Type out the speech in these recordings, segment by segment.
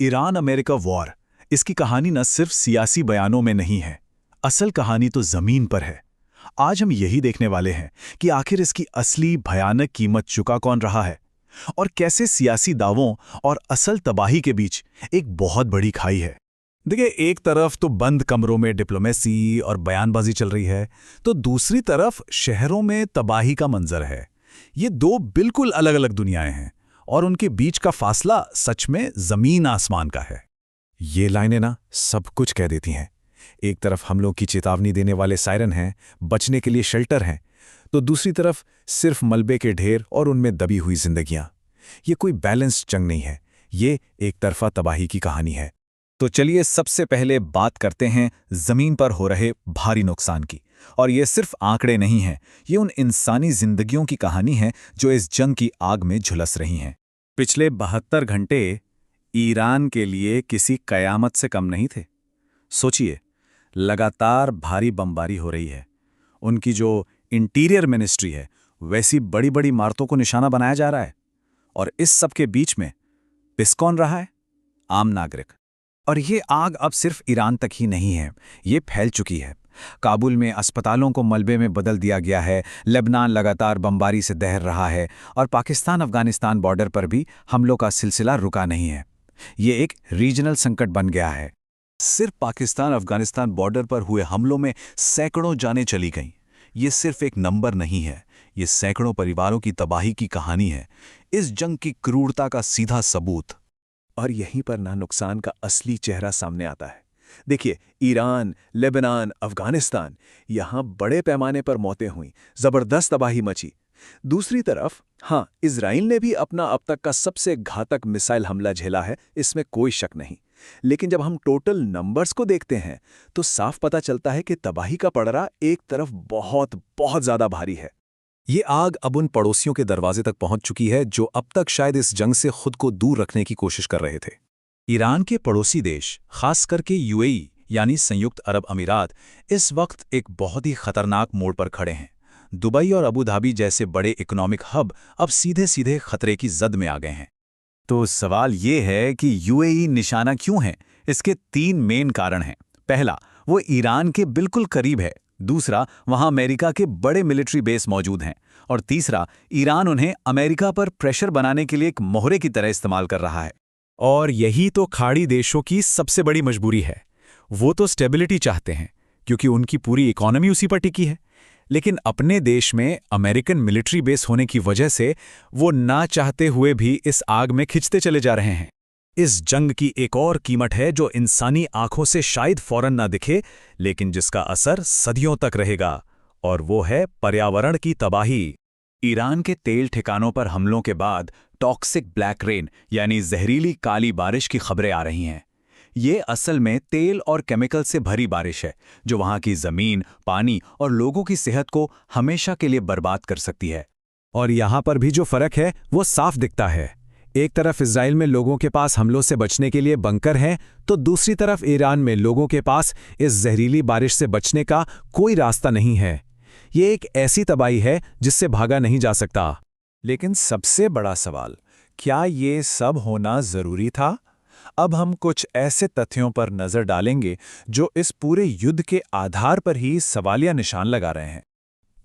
Iran America war, इसकी कहानी न सिर्फ सियासी बयानों में नहीं है, असल कहानी तो जमीन पर है। आज हम यही देखने वाले हैं कि आखिर इसकी असली भयानक कीमत चुका कौन रहा है और कैसे सियासी दावों और असल तबाही के बीच एक बहुत बड़ी खाई है। देखिए, एक तरफ तो बंद कमरों में डिप्लोमेसी और बयानबाजी चल रही है, तो दूसरी तरफ शहरों में तबाही का मंजर है। ये दो बिल्कुल अलग अलग दुनियाएं हैं और उनके बीच का फासला सच में जमीन आसमान का है। ये लाइनें ना सब कुछ कह देती हैं। एक तरफ हमलों की चेतावनी देने वाले सायरन हैं, बचने के लिए शेल्टर हैं, तो दूसरी तरफ सिर्फ मलबे के ढेर और उनमें दबी हुई जिंदगियां। ये कोई बैलेंस्ड जंग नहीं है, ये एक तरफा तबाही की कहानी है। तो चलिए सबसे पहले बात करते हैं जमीन पर हो रहे भारी नुकसान की। और ये सिर्फ आंकड़े नहीं हैं, ये उन इंसानी जिंदगियों की कहानी है जो इस जंग की आग में झुलस रही हैं। पिछले 72 घंटे ईरान के लिए किसी कयामत से कम नहीं थे। सोचिए, लगातार भारी बमबारी हो रही है, उनकी जो इंटीरियर मिनिस्ट्री है वैसी बड़ी बड़ी इमारतों को निशाना बनाया जा रहा है, और इस सब के बीच में पिस कौन रहा है? आम नागरिक। और ये आग अब सिर्फ ईरान तक ही नहीं है, ये फैल चुकी है। काबुल में अस्पतालों को मलबे में बदल दिया गया है, लेबनान लगातार बमबारी से दहर रहा है, और पाकिस्तान अफगानिस्तान बॉर्डर पर भी हमलों का सिलसिला रुका नहीं है। ये एक रीजनल संकट बन गया है। सिर्फ पाकिस्तान अफगानिस्तान बॉर्डर पर हुए हमलों में सैकड़ों जानें चली गईं। ये सिर्फ एक नंबर नहीं है, ये सैकड़ों परिवारों की तबाही की कहानी है, इस जंग की क्रूरता का सीधा सबूत। और यहीं पर ना नुकसान का असली चेहरा सामने आता है। देखिए, ईरान, लेबनान, अफगानिस्तान, यहां बड़े पैमाने पर मौतें हुईं, जबरदस्त तबाही मची। दूसरी तरफ हाँ, इजराइल ने भी अपना अब तक का सबसे घातक मिसाइल हमला झेला है, इसमें कोई शक नहीं। लेकिन जब हम टोटल नंबर्स को देखते हैं तो साफ पता चलता है कि तबाही का पड़रा एक तरफ बहुत बहुत ज्यादा भारी है। ये आग अब उन पड़ोसियों के दरवाजे तक पहुंच चुकी है जो अब तक शायद इस जंग से खुद को दूर रखने की कोशिश कर रहे थे। ईरान के पड़ोसी देश, खास करके यूएई यानी संयुक्त अरब अमीरात, इस वक्त एक बहुत ही खतरनाक मोड़ पर खड़े हैं। दुबई और अबू धाबी जैसे बड़े इकोनॉमिक हब अब सीधे सीधे खतरे की जद में आ गए हैं। तो सवाल ये है कि यूएई निशाना क्यों है? इसके 3 मेन कारण हैं। पहला, वो ईरान के बिल्कुल करीब है। दूसरा, वहां अमेरिका के बड़े मिलिट्री बेस मौजूद हैं। और तीसरा, ईरान उन्हें अमेरिका पर प्रेशर बनाने के लिए एक मोहरे की तरह इस्तेमाल कर रहा है। और यही तो खाड़ी देशों की सबसे बड़ी मजबूरी है। वो तो स्टेबिलिटी चाहते हैं क्योंकि उनकी पूरी इकोनॉमी उसी पर टिकी है, लेकिन अपने देश में अमेरिकन मिलिट्री बेस होने की वजह से वो ना चाहते हुए भी इस आग में खिंचते चले जा रहे हैं। इस जंग की एक और कीमत है जो इंसानी आंखों से शायद फौरन ना दिखे, लेकिन जिसका असर सदियों तक रहेगा, और वो है पर्यावरण की तबाही। ईरान के तेल ठिकानों पर हमलों के बाद टॉक्सिक ब्लैक रेन यानी जहरीली काली बारिश की खबरें आ रही हैं। ये असल में तेल और केमिकल से भरी बारिश है जो वहां की जमीन, पानी और लोगों की सेहत को हमेशा के लिए बर्बाद कर सकती है। और यहां पर भी जो फर्क है वो साफ दिखता है। एक तरफ इजराइल में लोगों के पास हमलों से बचने के लिए बंकर हैं, तो दूसरी तरफ ईरान में लोगों के पास इस जहरीली बारिश से बचने का कोई रास्ता नहीं है। ये एक ऐसी तबाही है जिससे भागा नहीं जा सकता। लेकिन सबसे बड़ा सवाल, क्या ये सब होना जरूरी था? अब हम कुछ ऐसे तथ्यों पर नजर डालेंगे जो इस पूरे युद्ध के आधार पर ही सवालिया निशान लगा रहे हैं।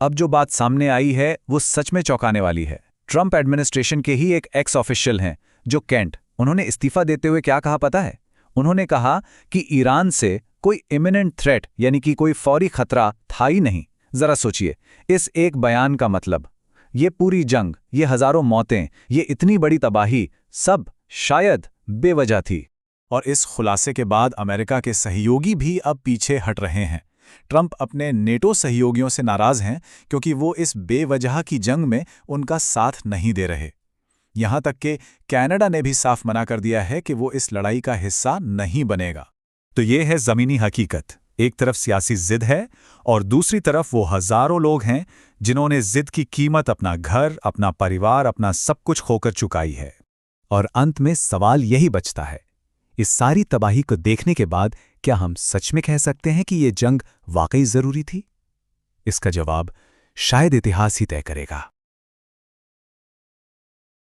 अब जो बात सामने आई है वो सच में चौंकाने वाली है। ट्रंप एडमिनिस्ट्रेशन के ही एक एक्स ऑफिशियल हैं जो केंट, उन्होंने इस्तीफा देते हुए क्या कहा पता है? उन्होंने कहा कि ईरान से कोई इमिनेंट थ्रेट यानी कि कोई फौरी खतरा था ही नहीं। जरा सोचिए इस एक बयान का मतलब। ये पूरी जंग, ये हजारों मौतें, ये इतनी बड़ी तबाही सब शायद बेवजह थी। और इस खुलासे के बाद अमेरिका के सहयोगी भी अब पीछे हट रहे हैं। ट्रंप अपने नेटो सहयोगियों से नाराज हैं क्योंकि वो इस बेवजह की जंग में उनका साथ नहीं दे रहे। यहां तक कि कनाडा ने भी साफ मना कर दिया है कि वो इस लड़ाई का हिस्सा नहीं बनेगा। तो ये है जमीनी हकीकत। एक तरफ सियासी जिद है और दूसरी तरफ वो हजारों लोग हैं जिन्होंने जिद की कीमत अपना घर, अपना परिवार, अपना सब कुछ खोकर चुकाई है। और अंत में सवाल यही बचता है, इस सारी तबाही को देखने के बाद क्या हम सच में कह सकते हैं कि ये जंग वाकई जरूरी थी? इसका जवाब शायद इतिहास ही तय करेगा।